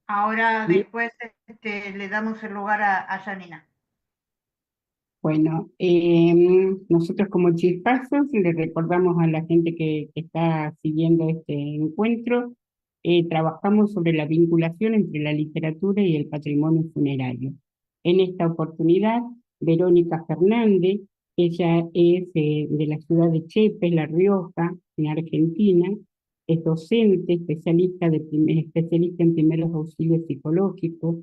Ahora Bien, después le damos el lugar a Janina. bueno, nosotros como Chispazos le recordamos a la gente que está siguiendo este encuentro, trabajamos sobre la vinculación entre la literatura y el patrimonio funerario. En esta oportunidad, Verónica Fernández, ella es de la ciudad de Chepe, La Rioja, en Argentina, es docente, especialista en primeros auxilios psicológicos,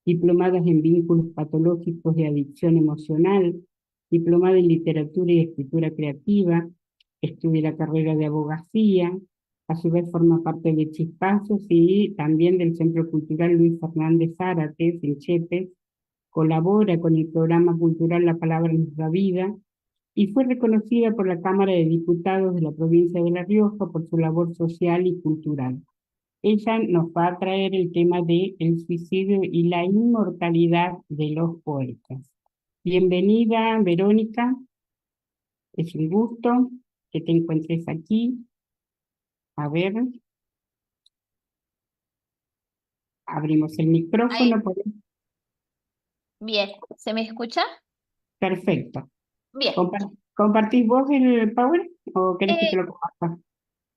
diplomadas en vínculos patológicos de adicción emocional, diplomada en literatura y escritura creativa, estudia la carrera de abogacía, a su vez forma parte de Chispazos y también del Centro Cultural Luis Fernández Zárate en Chepes, colabora con el programa cultural La Palabra en Nuestra Vida y fue reconocida por la Cámara de Diputados de la provincia de La Rioja por su labor social y cultural. Ella nos va a traer el tema de el suicidio y la inmortalidad de los poetas. Bienvenida, Verónica. Es un gusto que te encuentres aquí. A ver, abrimos el Ahí, micrófono. bien, ¿se me escucha? Perfecto. Bien. ¿Compartís vos el Power o querés que te Eh, lo comparta?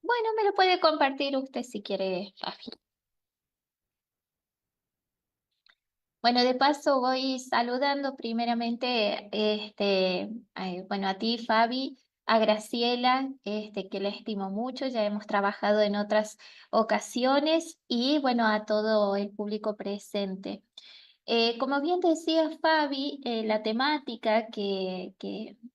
bueno, me lo puede compartir usted si quiere, Fabi. Bueno, de paso voy saludando primeramente, bueno, a ti, Fabi, a Graciela, que la estimo mucho, ya hemos trabajado en otras ocasiones, y bueno, a todo el público presente. Como bien decía Fabi, la temática que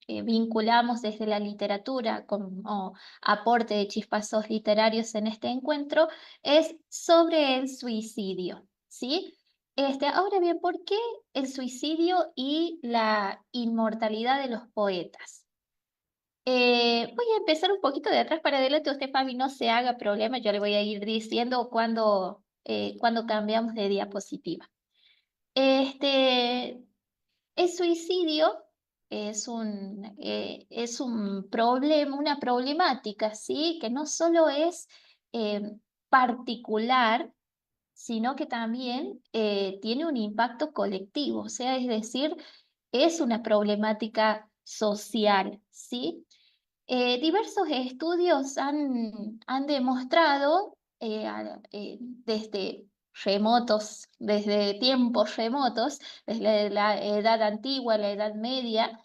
vinculamos desde la literatura como aporte de chispazos literarios en este encuentro es sobre el suicidio, ¿sí? Ahora bien, ¿por qué el suicidio y la inmortalidad de los poetas? Voy a empezar un poquito de atrás para adelante. Usted, Fabi, no se haga problema, yo le voy a ir diciendo cuando cambiamos de diapositiva. Este, el suicidio es un problema, una problemática, ¿sí? Que no solo es eh, particular, sino que también tiene un impacto colectivo, o sea, es decir, es una problemática social, ¿sí? Diversos estudios han demostrado desde tiempos remotos, desde la edad antigua, la edad media,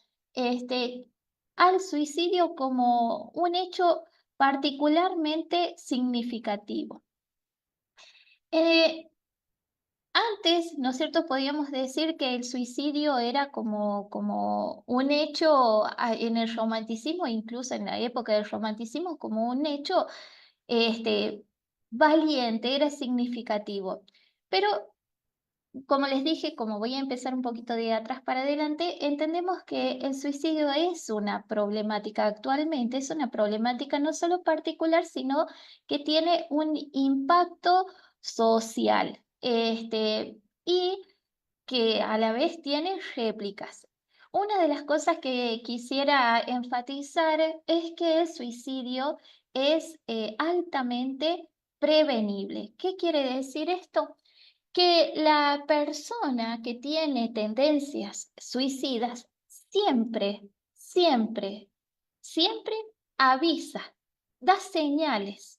al suicidio como un hecho particularmente significativo. Eh, Antes, ¿no es cierto?, podíamos decir que el suicidio era como un hecho en el romanticismo, incluso en la época del romanticismo, como un hecho este, valiente, era significativo. Pero, como les dije, como voy a empezar un poquito de atrás para adelante, entendemos que el suicidio es una problemática actualmente, es una problemática no solo particular, sino que tiene un impacto social. Y que a la vez tiene réplicas. Una de las cosas que quisiera enfatizar es que el suicidio es altamente prevenible. ¿Qué quiere decir esto? Que la persona que tiene tendencias suicidas siempre avisa, da señales.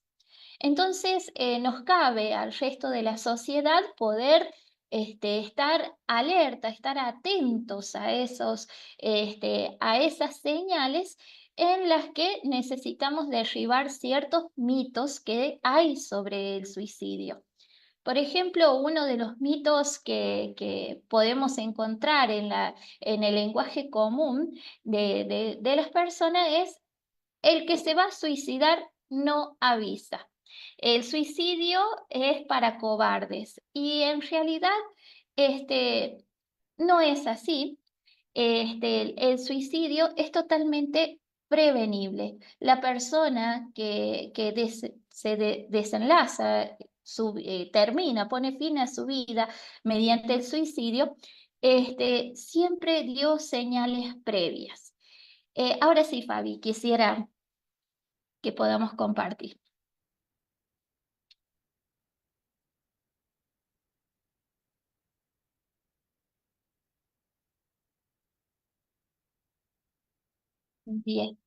Entonces, nos cabe al resto de la sociedad poder estar alerta, estar atentos a esas señales en las que necesitamos derribar ciertos mitos que hay sobre el suicidio. Por ejemplo, uno de los mitos que podemos encontrar en el lenguaje común de las personas es: el que se va a suicidar no avisa. El suicidio es para cobardes y en realidad este, no es así. El suicidio es totalmente prevenible. La persona que desenlaza, termina, pone fin a su vida mediante el suicidio, siempre dio señales previas. Ahora sí, Fabi, quisiera que podamos compartir. Bien.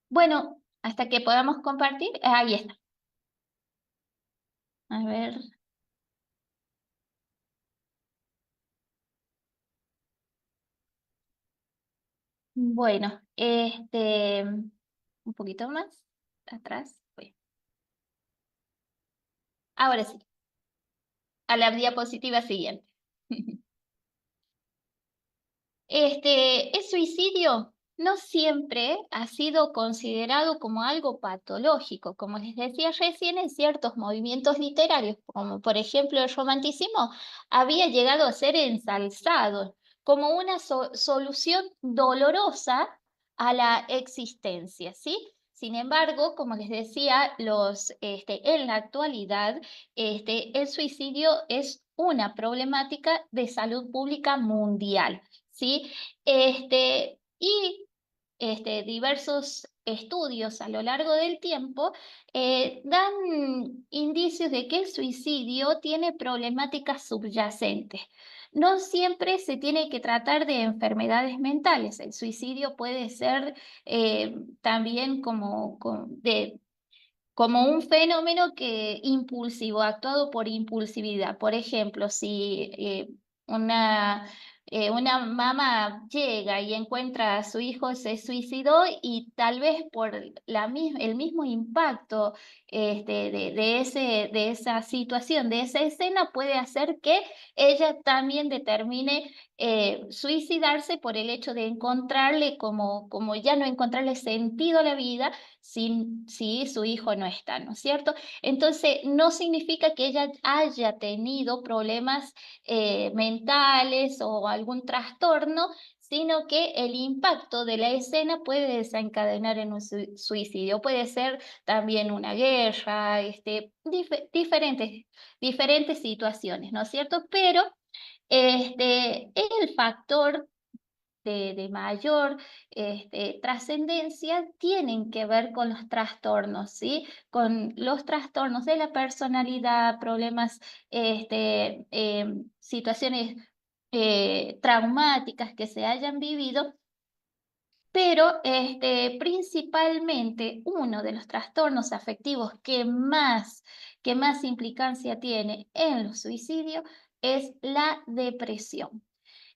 Bueno, hasta que podamos compartir, ahí está. A ver. Bueno, un poquito más atrás. Ahora sí, a la diapositiva siguiente. El suicidio no siempre ha sido considerado como algo patológico. Como les decía recién, en ciertos movimientos literarios, como por ejemplo el romanticismo, había llegado a ser ensalzado como una solución dolorosa a la existencia, ¿sí? Sin embargo, como les decía, en la actualidad, el suicidio es una problemática de salud pública mundial. ¿Sí? Diversos estudios a lo largo del tiempo dan indicios de que el suicidio tiene problemáticas subyacentes. No siempre se tiene que tratar de enfermedades mentales. El suicidio puede ser también como un fenómeno impulsivo, actuado por impulsividad. Por ejemplo, si una mamá llega y encuentra a su hijo se suicidó y tal vez por el mismo impacto de esa situación, de esa escena, puede hacer que ella también determine suicidarse por el hecho de encontrarle como ya no encontrarle sentido a la vida si su hijo no está, ¿no es cierto? Entonces, no significa que ella haya tenido problemas mentales o algún trastorno, sino que el impacto de la escena puede desencadenar en un suicidio. Puede ser también una guerra, diferentes situaciones, ¿no es cierto? Pero el factor de mayor trascendencia tienen que ver con los trastornos, ¿sí? Con los trastornos de la personalidad, problemas, situaciones traumáticas que se hayan vivido, pero principalmente uno de los trastornos afectivos que más implicancia tiene en los suicidios es la depresión.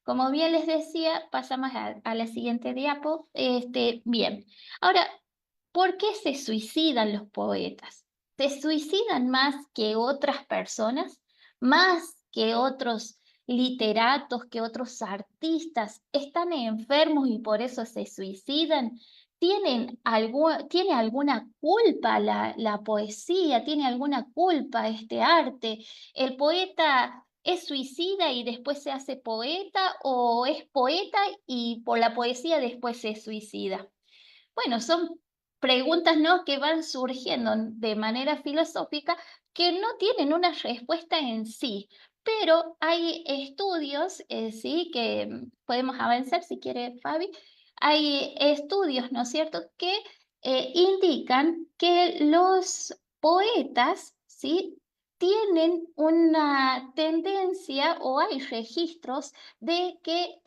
Como bien les decía, pasamos a la siguiente diapo. Bien, ahora, ¿por qué se suicidan los poetas? ¿Se suicidan más que otras personas? ¿Más que otros literatos, que otros artistas? ¿Están enfermos y por eso se suicidan? ¿Tiene alguna culpa la poesía? ¿Tiene alguna culpa este arte? ¿El poeta es suicida y después se hace poeta o es poeta y por la poesía después se suicida? Bueno, son preguntas, ¿no?, que van surgiendo de manera filosófica que no tienen una respuesta en sí, pero hay estudios, sí, que podemos avanzar si quiere Fabi. Hay estudios, ¿no es cierto?, que indican que los poetas, ¿sí?, tienen una tendencia o hay registros de que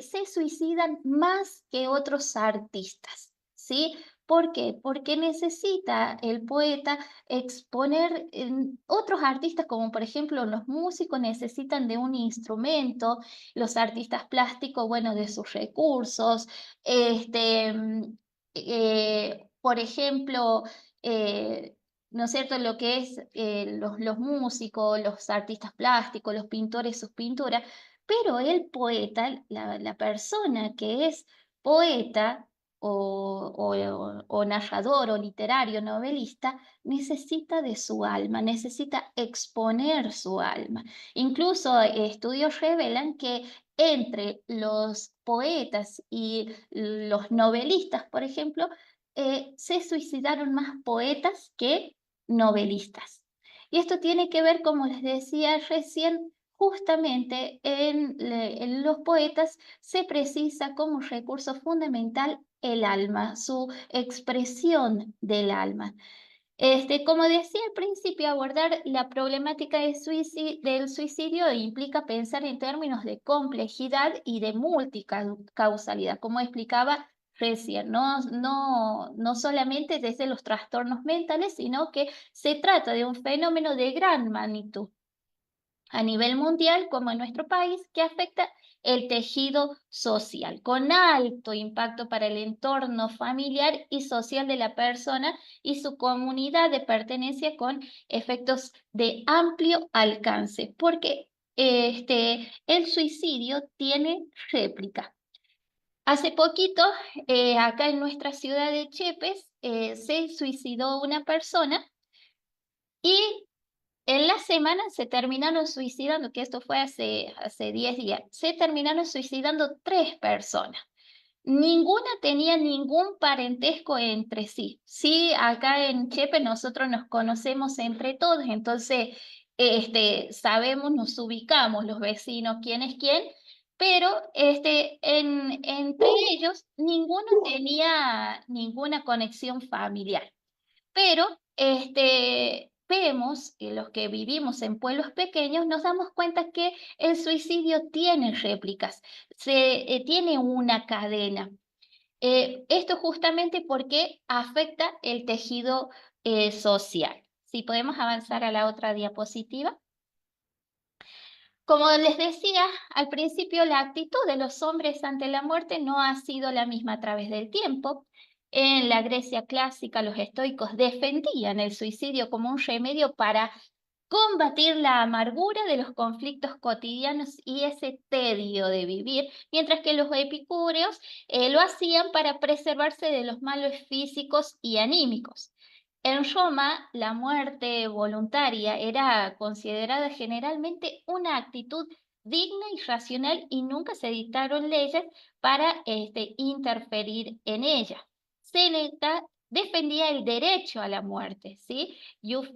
se suicidan más que otros artistas. ¿Sí? ¿Por qué? Porque necesita el poeta exponer, otros artistas, como por ejemplo los músicos necesitan de un instrumento, los artistas plásticos, bueno, de sus recursos, por ejemplo, ¿no es cierto? Lo que es los músicos, los artistas plásticos, los pintores, sus pinturas, pero el poeta, la persona que es poeta, o narrador o literario, novelista, necesita de su alma, necesita exponer su alma. Incluso estudios revelan que entre los poetas y los novelistas, por ejemplo, se suicidaron más poetas que novelistas. Y esto tiene que ver, como les decía recién, justamente en los poetas se precisa como recurso fundamental el alma, su expresión del alma. Como decía al principio, abordar la problemática del suicidio implica pensar en términos de complejidad y de multicausalidad, como explicaba recién, no solamente desde los trastornos mentales, sino que se trata de un fenómeno de gran magnitud a nivel mundial como en nuestro país, que afecta el tejido social, con alto impacto para el entorno familiar y social de la persona y su comunidad de pertenencia, con efectos de amplio alcance, porque el suicidio tiene réplica. Hace poquito, acá en nuestra ciudad de Chepes, se suicidó una persona y en la semana se terminaron suicidando, que esto fue hace 10 días, se terminaron suicidando 3 personas. Ninguna tenía ningún parentesco entre sí. Sí, acá en Chepe nosotros nos conocemos entre todos, entonces sabemos, nos ubicamos los vecinos, quién es quién, pero entre ellos ninguno tenía ninguna conexión familiar. Pero vemos que los que vivimos en pueblos pequeños nos damos cuenta que el suicidio tiene réplicas, tiene una cadena. Esto justamente porque afecta el tejido social. Si podemos avanzar a la otra diapositiva. Como les decía al principio, la actitud de los hombres ante la muerte no ha sido la misma a través del tiempo. En la Grecia clásica, los estoicos defendían el suicidio como un remedio para combatir la amargura de los conflictos cotidianos y ese tedio de vivir, mientras que los epicúreos lo hacían para preservarse de los males físicos y anímicos. En Roma, la muerte voluntaria era considerada generalmente una actitud digna y racional y nunca se dictaron leyes para interferir en ella. Séneca defendía el derecho a la muerte, ¿sí? Jus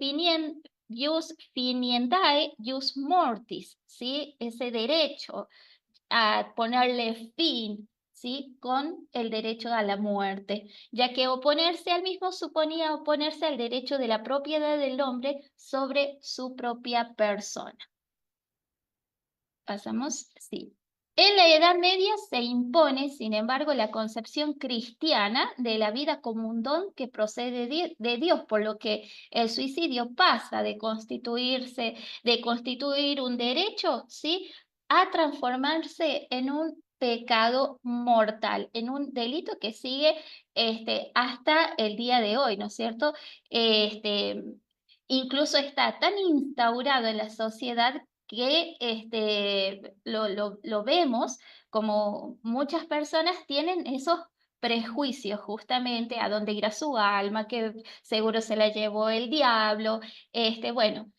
finiendae, jus mortis, ¿sí? Ese derecho a ponerle fin, ¿sí? Con el derecho a la muerte, ya que oponerse al mismo suponía oponerse al derecho de la propiedad del hombre sobre su propia persona. Pasamos, sí. En la Edad Media se impone, sin embargo, la concepción cristiana de la vida como un don que procede de Dios, por lo que el suicidio pasa de constituir un derecho, ¿sí?, a transformarse en un pecado mortal, en un delito que sigue hasta el día de hoy, ¿no es cierto? Este, Incluso está tan instaurado en la sociedad que lo vemos como muchas personas tienen esos prejuicios justamente a dónde irá su alma, que seguro se la llevó el diablo, bueno.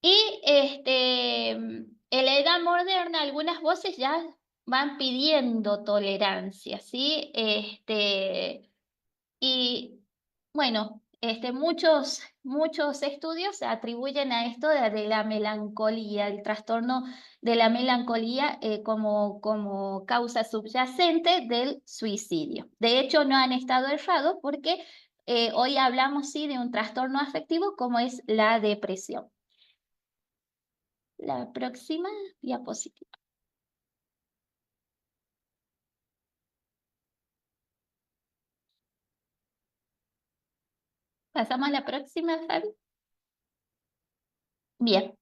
Y en la edad moderna algunas voces ya van pidiendo tolerancia, ¿sí? Y bueno, muchos estudios atribuyen a esto de la melancolía, el trastorno de la melancolía como causa subyacente del suicidio. De hecho, no han estado errados porque hoy hablamos sí de un trastorno afectivo como es la depresión. La próxima diapositiva. Pasamos a la próxima, Fabi. Bien.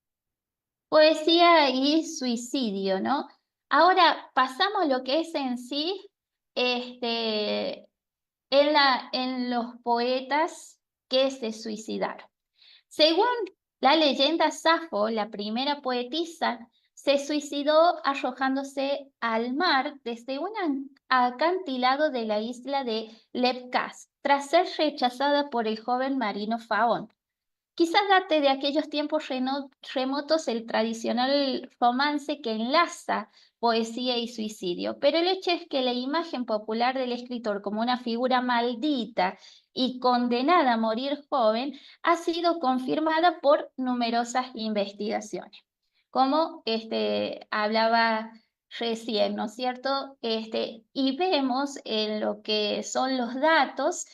Poesía y suicidio, ¿no? Ahora pasamos lo que es en sí, en los poetas que se suicidaron. Según la leyenda, Safo, la primera poetisa, se suicidó arrojándose al mar desde un acantilado de la isla de Lepkas, tras ser rechazada por el joven marino Faón. Quizás date de aquellos tiempos remotos el tradicional romance que enlaza poesía y suicidio, pero el hecho es que la imagen popular del escritor como una figura maldita y condenada a morir joven ha sido confirmada por numerosas investigaciones. Como hablaba recién, ¿no es cierto? Y vemos en lo que son los datos,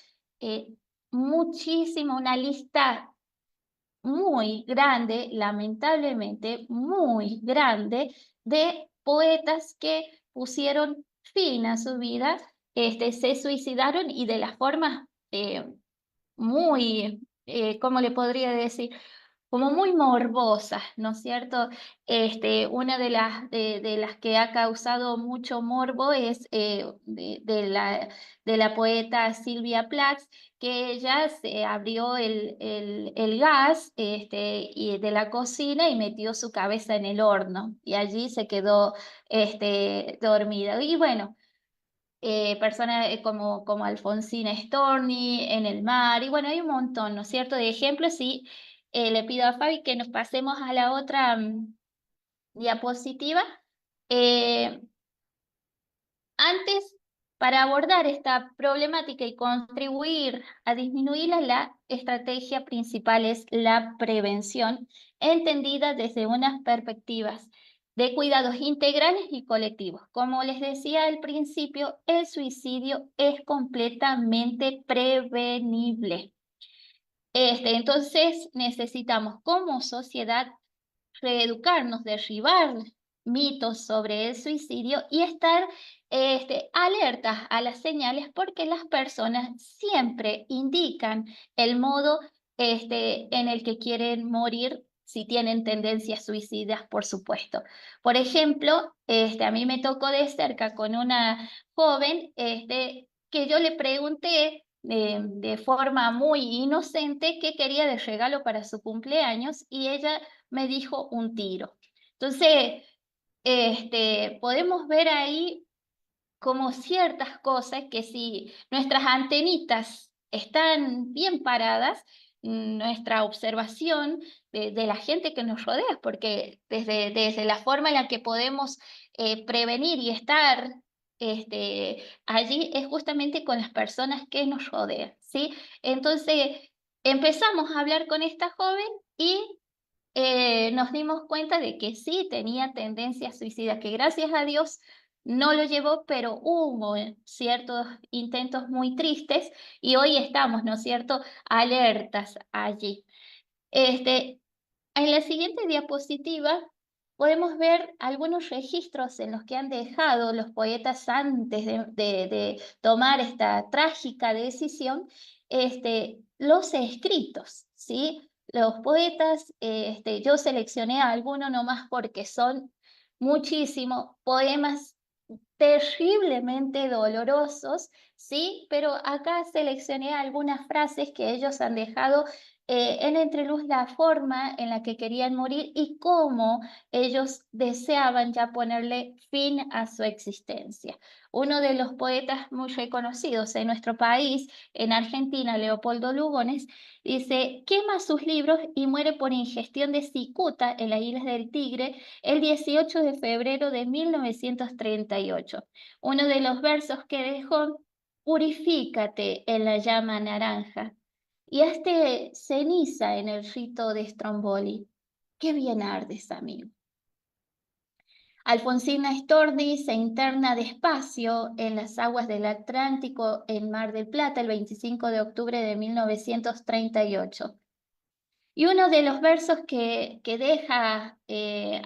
muchísimo, una lista muy grande, lamentablemente muy grande, de poetas que pusieron fin a su vida, se suicidaron y de las formas muy, ¿cómo le podría decir? Como muy morbosas, ¿no es cierto? Una de las que ha causado mucho morbo es de la poeta Silvia Plath, que ella se abrió el gas y de la cocina y metió su cabeza en el horno y allí se quedó dormida. Y bueno, personas como Alfonsina Storni, En el mar, y bueno, hay un montón, ¿no es cierto?, de ejemplos, y le pido a Fabi que nos pasemos a la otra diapositiva. Eh, Antes, para abordar esta problemática y contribuir a disminuirla, la estrategia principal es la prevención, entendida desde unas perspectivas de cuidados integrales y colectivos. Como les decía al principio, el suicidio es completamente prevenible. Entonces, necesitamos como sociedad reeducarnos, derribar mitos sobre el suicidio y estar alertas a las señales, porque las personas siempre indican el modo en el que quieren morir, si tienen tendencias suicidas, por supuesto. Por ejemplo, a mí me tocó de cerca con una joven que yo le pregunté de forma muy inocente qué quería de regalo para su cumpleaños, y ella me dijo un tiro. Entonces, podemos ver ahí como ciertas cosas que, si nuestras antenitas están bien paradas, nuestra observación de la gente que nos rodea, porque desde la forma en la que podemos prevenir y estar allí es justamente con las personas que nos rodean, ¿sí? Entonces, empezamos a hablar con esta joven y nos dimos cuenta de que sí tenía tendencias suicidas, que gracias a Dios no lo llevó, pero hubo ciertos intentos muy tristes y hoy estamos, ¿no es cierto?, alertas allí. En la siguiente diapositiva podemos ver algunos registros en los que han dejado los poetas antes de tomar esta trágica decisión, los escritos, ¿sí? Los poetas, yo seleccioné algunos nomás porque son muchísimos poemas terriblemente dolorosos, ¿sí? Pero acá seleccioné algunas frases que ellos han dejado en entreluz, la forma en la que querían morir y cómo ellos deseaban ya ponerle fin a su existencia. Uno de los poetas muy reconocidos en nuestro país, en Argentina, Leopoldo Lugones, dice: quema sus libros y muere por ingestión de cicuta en las Islas del Tigre el 18 de febrero de 1938. Uno de los versos que dejó: purifícate en la llama naranja y hazte ceniza en el rito de Stromboli. Qué bien ardes, amigo. Alfonsina Storni se interna despacio en las aguas del Atlántico en Mar del Plata el 25 de octubre de 1938. Y uno de los versos que deja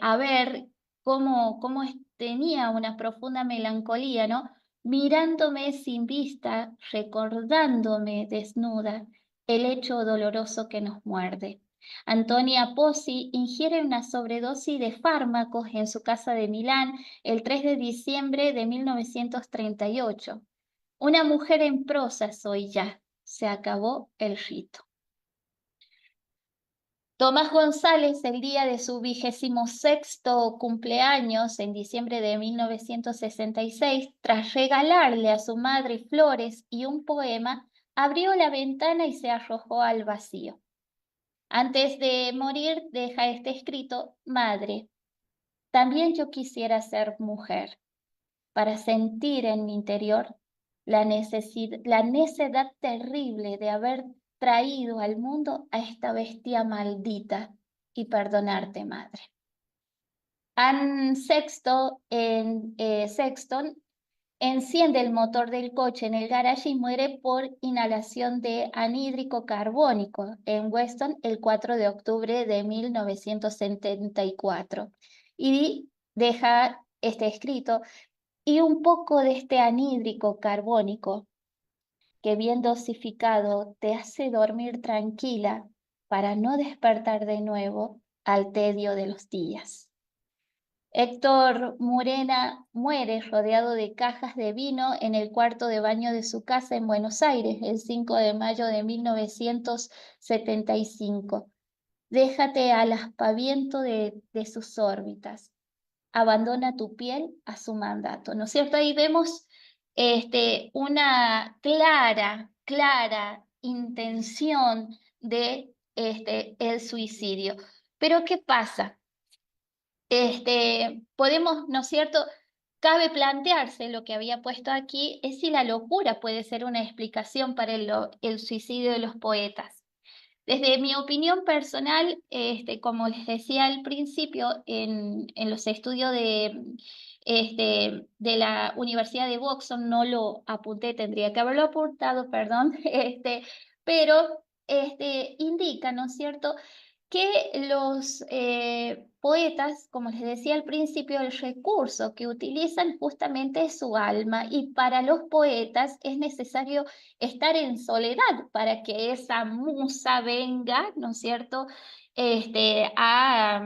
a ver cómo tenía una profunda melancolía, ¿no? Mirándome sin vista, recordándome desnuda, el hecho doloroso que nos muerde. Antonia Pozzi ingiere una sobredosis de fármacos en su casa de Milán el 3 de diciembre de 1938. Una mujer en prosa soy ya, se acabó el rito. Tomás González, el día de su 26º cumpleaños, en diciembre de 1966, tras regalarle a su madre flores y un poema, abrió la ventana y se arrojó al vacío. Antes de morir, deja este escrito: madre, también yo quisiera ser mujer, para sentir en mi interior la necedad terrible de haber traído al mundo a esta bestia maldita y perdonarte, madre. Anne Sexton enciende el motor del coche en el garaje y muere por inhalación de anhídrico carbónico en Weston el 4 de octubre de 1974. Y deja este escrito, y un poco de este anhídrico carbónico, que bien dosificado te hace dormir tranquila para no despertar de nuevo al tedio de los días. Héctor Murena muere rodeado de cajas de vino en el cuarto de baño de su casa en Buenos Aires el 5 de mayo de 1975. Déjate al aspaviento de sus órbitas. Abandona tu piel a su mandato, ¿no es cierto? Ahí vemos una clara intención de el suicidio. Pero ¿qué pasa? Podemos, ¿no es cierto? Cabe plantearse, lo que había puesto aquí, es si la locura puede ser una explicación para el suicidio de los poetas. Desde mi opinión personal, como les decía al principio, en los estudios de la Universidad de Oxford, no lo apunté, tendría que haberlo apuntado, perdón, pero indica, ¿no es cierto?, que los poetas, como les decía al principio, el recurso que utilizan justamente es su alma, y para los poetas es necesario estar en soledad para que esa musa venga, ¿no es cierto?, a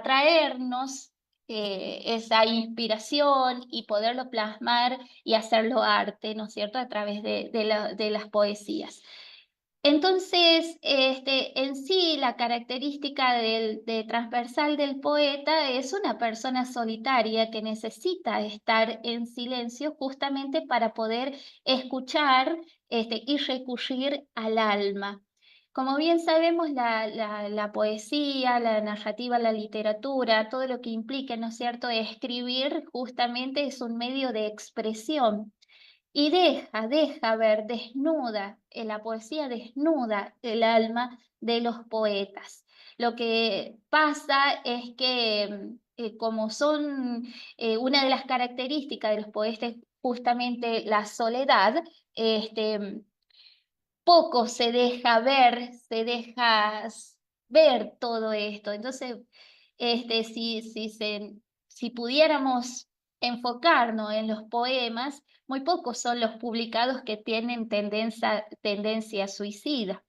traernos esa inspiración y poderlo plasmar y hacerlo arte, ¿no es cierto?, a través de las poesías. Entonces, en sí, la característica de transversal del poeta es una persona solitaria que necesita estar en silencio justamente para poder escuchar y recurrir al alma. Como bien sabemos, la poesía, la narrativa, la literatura, todo lo que implica, ¿no es cierto?, escribir justamente es un medio de expresión. Y deja ver, desnuda, la poesía desnuda el alma de los poetas. Lo que pasa es que, como son una de las características de los poetas justamente la soledad, poco se deja ver todo esto. Entonces, si pudiéramos enfocarnos en los poemas, muy pocos son los publicados que tienen tendencia suicida.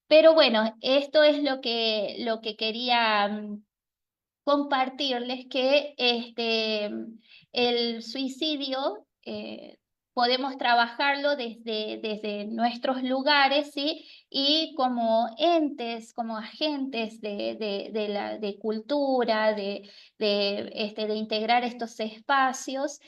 Pero bueno, esto es lo que quería compartirles, que el suicidio podemos trabajarlo desde nuestros lugares, ¿sí? Y como entes, como agentes de cultura, de integrar estos espacios,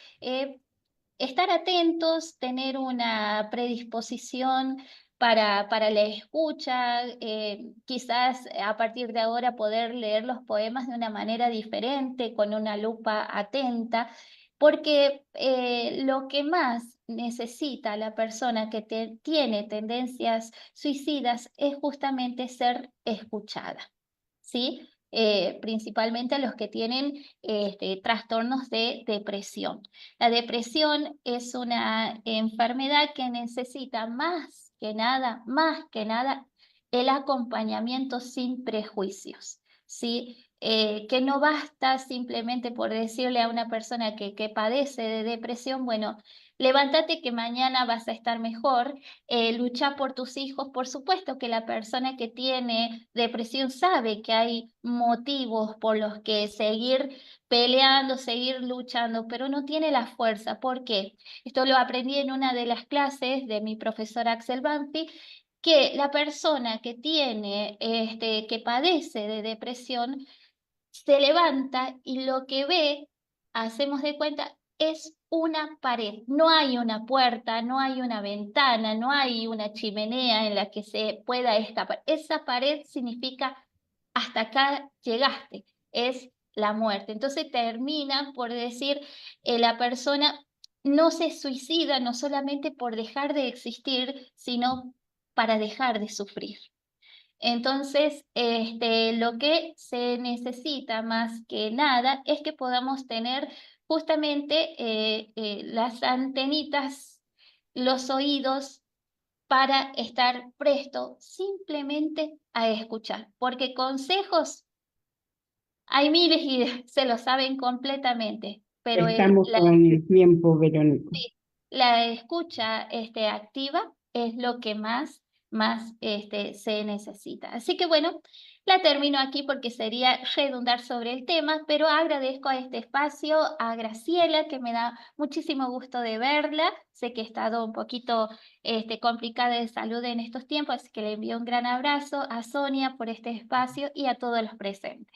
estar atentos, tener una predisposición para la escucha, quizás a partir de ahora poder leer los poemas de una manera diferente, con una lupa atenta, porque lo que más necesita la persona que tiene tendencias suicidas es justamente ser escuchada, ¿sí? Principalmente a los que tienen trastornos de depresión. La depresión es una enfermedad que necesita más que nada, el acompañamiento sin prejuicios, ¿sí? Que no basta simplemente por decirle a una persona que padece de depresión, bueno, levántate que mañana vas a estar mejor, lucha por tus hijos. Por supuesto que la persona que tiene depresión sabe que hay motivos por los que seguir peleando, seguir luchando, pero no tiene la fuerza. ¿Por qué? Esto lo aprendí en una de las clases de mi profesor Axel Banfi, que la persona que que padece de depresión, se levanta y lo que ve, hacemos de cuenta, es una pared. No hay una puerta, no hay una ventana, no hay una chimenea en la que se pueda escapar. Esa pared significa hasta acá llegaste, es la muerte. Entonces termina por decir, la persona no se suicida no solamente por dejar de existir, sino para dejar de sufrir. Entonces, lo que se necesita más que nada es que podamos tener justamente las antenitas, los oídos, para estar presto simplemente a escuchar, porque consejos hay miles y se lo saben completamente, pero Estamos con el tiempo, Verónica. sí, la escucha activa es lo que más se necesita. Así que bueno, la termino aquí porque sería redundar sobre el tema, pero agradezco a este espacio, a Graciela, que me da muchísimo gusto de verla. Sé que he estado un poquito complicada de salud en estos tiempos, así que le envío un gran abrazo a Sonia por este espacio y a todos los presentes.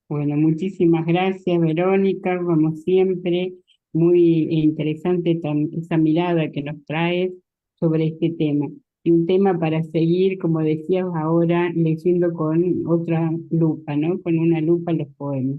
Bueno, muchísimas gracias, Verónica, como siempre, muy interesante esa mirada que nos traes sobre este tema. Y un tema para seguir, como decías ahora, leyendo con otra lupa, ¿no? Con una lupa los poemas.